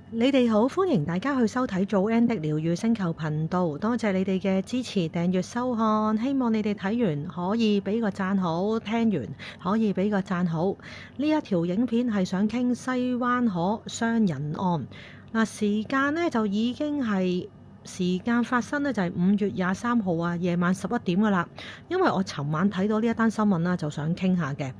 你哋好，歡迎大家去收睇做 N 的療愈星球頻道，多謝你哋嘅支持、訂閱、收看，希望你哋睇完可以俾個讚好，聽完可以俾個讚好。呢一條影片係想傾西灣河傷人案，時間呢就已經係時間發生呢就係5月23號啊，夜晚11點噶啦。因為我尋晚睇到呢一單新聞啦，就想傾下嘅。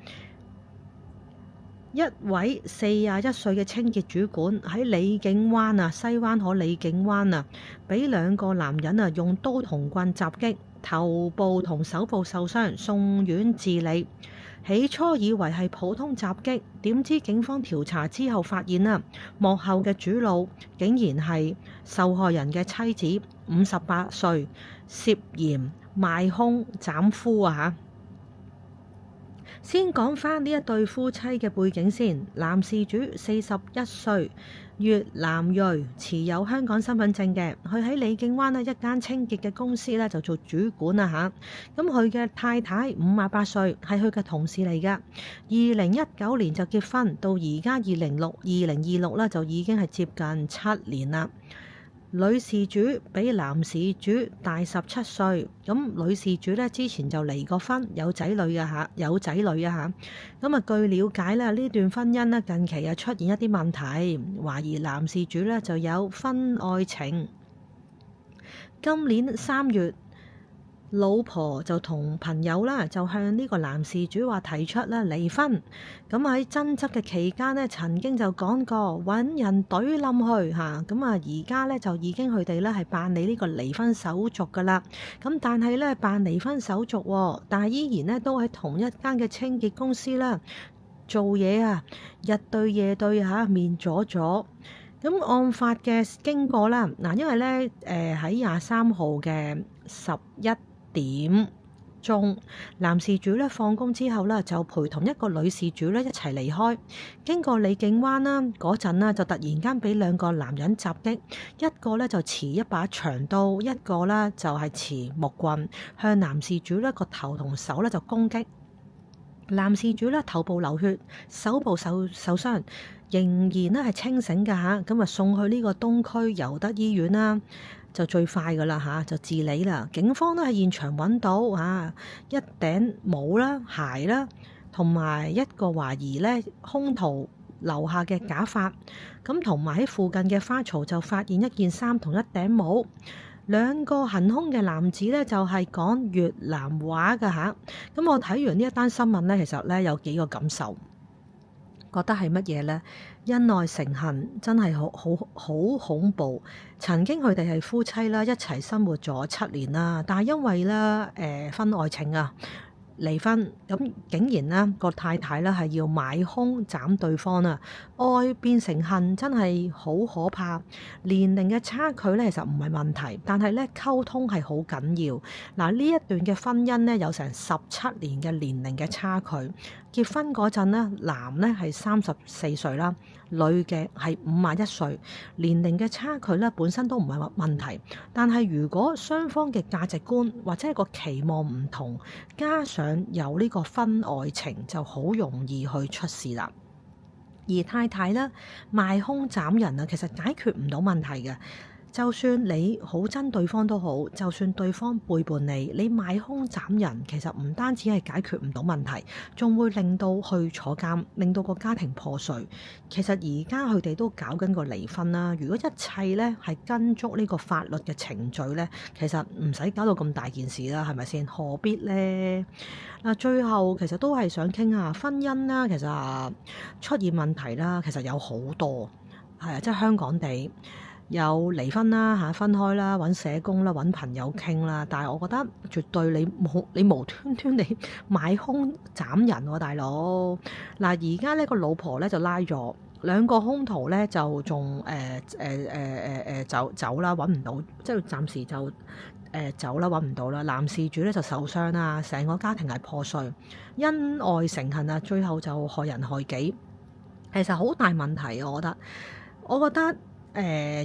一位41歲嘅清潔主管喺李景灣啊，西灣河李景灣啊，俾2個男人啊用刀同棍襲擊，頭部同手部受傷，送院治理。起初以為係普通襲擊，點知警方調查之後發現啊，幕後嘅主腦竟然係受害人嘅妻子，58歲，涉嫌賣兇斬夫啊嚇！先講返呢一對夫妻嘅背景先。男事主41歲，越南裔，持有香港身份證嘅。佢喺李景灣一間清潔嘅公司咧就做主管啊嚇。咁佢嘅太太58歲，係佢嘅同事嚟㗎。2019年就結婚，到而家2026咧就已經係接近7年啦。女事主比男事主大17歲，咁女事主咧之前就離過婚，有仔女嘅嚇，咁據了解咧，呢段婚姻咧近期出現一啲問題，懷疑男事主咧就有婚外情。今年3月，老婆就同朋友啦，就向呢個男事主話提出啦離婚。咁喺爭執嘅期間呢，曾經就講過揾人懟冧佢嚇。咁而家呢，就已經佢哋咧係辦理呢個離婚手續噶啦。咁但係咧辦離婚手續，但係依然呢都喺同一間嘅清潔公司啦做嘢啊，日對夜對嚇，面阻阻。咁案發嘅經過啦，因為咧喺23號嘅11點鐘，男事主咧放工之後咧就陪同一個女事主咧一齊離開，經過李景灣啦嗰陣啦，就突然間俾2個男人襲擊，一個咧就持一把長刀，一個咧就係持木棍，向男事主咧個頭同手咧就攻擊。男事主咧頭部流血，手部受傷，仍然咧係清醒㗎嚇，咁送去呢個東區尤德醫院啦，就最快㗎啦嚇，就治理啦。警方都喺現場揾到一頂帽啦、鞋啦，同埋一個懷疑咧兇徒留下嘅假髮，咁同埋喺附近嘅花槽就發現一件衫同一頂帽。2個行兇嘅男子咧就係講越南話㗎嚇。咁我睇完呢一單新聞咧，其實咧有幾個感受，覺得係乜嘢呢？恩愛成恨，真係好恐怖。曾經佢哋係夫妻啦，一齊生活咗7年啦，但係因為咧婚外情啊，離婚，咁竟然呢個太太咧係要買兇斬對方啊！愛變成恨，真係好可怕。年齡嘅差距咧其實唔係問題，但係咧溝通係好緊要。呢一段嘅婚姻咧有成17年嘅年齡嘅差距。結婚嗰陣咧，男咧係34歲啦，女嘅係51歲。年齡嘅差距咧本身都唔係問題，但係如果雙方嘅價值觀或者係個期望唔同，加上有呢個婚外情，就好容易去出事啦。而太太咧賣兇斬人啊，其實解決唔到問題嘅。就算你好憎對方都好，就算對方背叛你，你賣兇斬人，其實唔單止係解決唔到問題，仲會令到去坐監，令到個家庭破碎。其實而家佢哋都搞緊個離婚啦。如果一切咧係跟足呢個法律嘅程序咧，其實唔使搞到咁大件事啦，係咪先？何必呢？最後其實都係想傾下婚姻啦。其實出現問題啦，其實有好多係啊，即係香港地。有離婚啦嚇，分開啦，揾社工啦，揾朋友傾啦。但係我覺得絕對你無端端你買兇斬人喎，大佬。而家呢個老婆咧就拉咗2個兇徒咧，就仲走啦，揾唔到，即係暫時就走啦，揾唔到啦。男事主咧就受傷啦，成個家庭係破碎，恩愛成恨啊，最後就害人害己，其實好大問題啊！我覺得。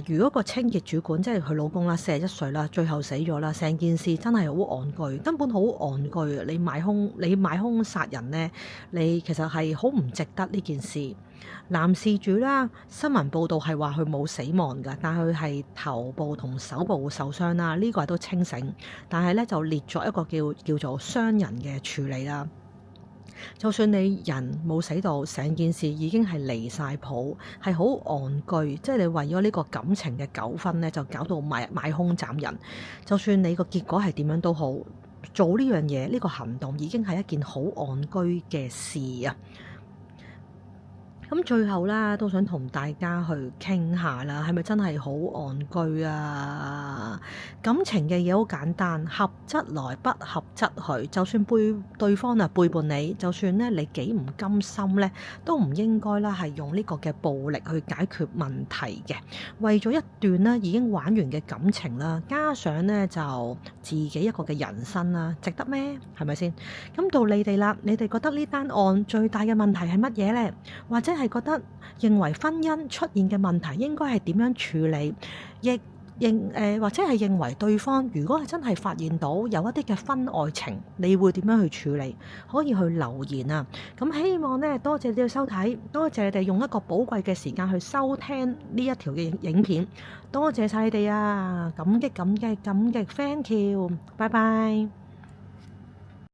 如果個清潔主管即係佢老公啦，41歲啦，最後死咗啦，成件事真係好戇居，根本好戇居啊！你買兇殺人呢，你其實係好唔值得呢件事。男事主啦，新聞報道係話佢冇死亡㗎，但佢係頭部同手部受傷啦，呢個係都清醒，但係咧就列咗一個叫做傷人嘅處理啦。就算你人冇死到，成件事已經係離晒譜，係好戇居，即係你為咗呢個感情嘅糾紛咧，就搞到買兇斬人。就算你個結果係點樣都好，做呢樣嘢呢個行動已經係一件好戇居嘅事啊！咁最後啦，都想同大家去傾下啦，係咪真係好戇居啊？感情嘅嘢好簡單，合則來，不合則去。就算對方背叛你，就算咧你幾唔甘心咧，都唔應該啦係用呢個嘅暴力去解決問題嘅。為咗一段咧已經玩完嘅感情啦，加上咧就自己一個嘅人生啦，值得咩？係咪先？咁到你哋啦，你哋覺得呢單案最大嘅問題係乜嘢咧？或者係覺得認為婚姻出現嘅問題應該係點樣處理，或者係認為對方如果係真係發現到有一啲嘅婚外情，你會點樣去處理？可以去留言啊！咁希望呢，多謝你哋收睇，多謝你哋用一個寶貴嘅時間去收聽呢一條嘅影片，多謝晒你哋啊！感激，thank you，拜拜。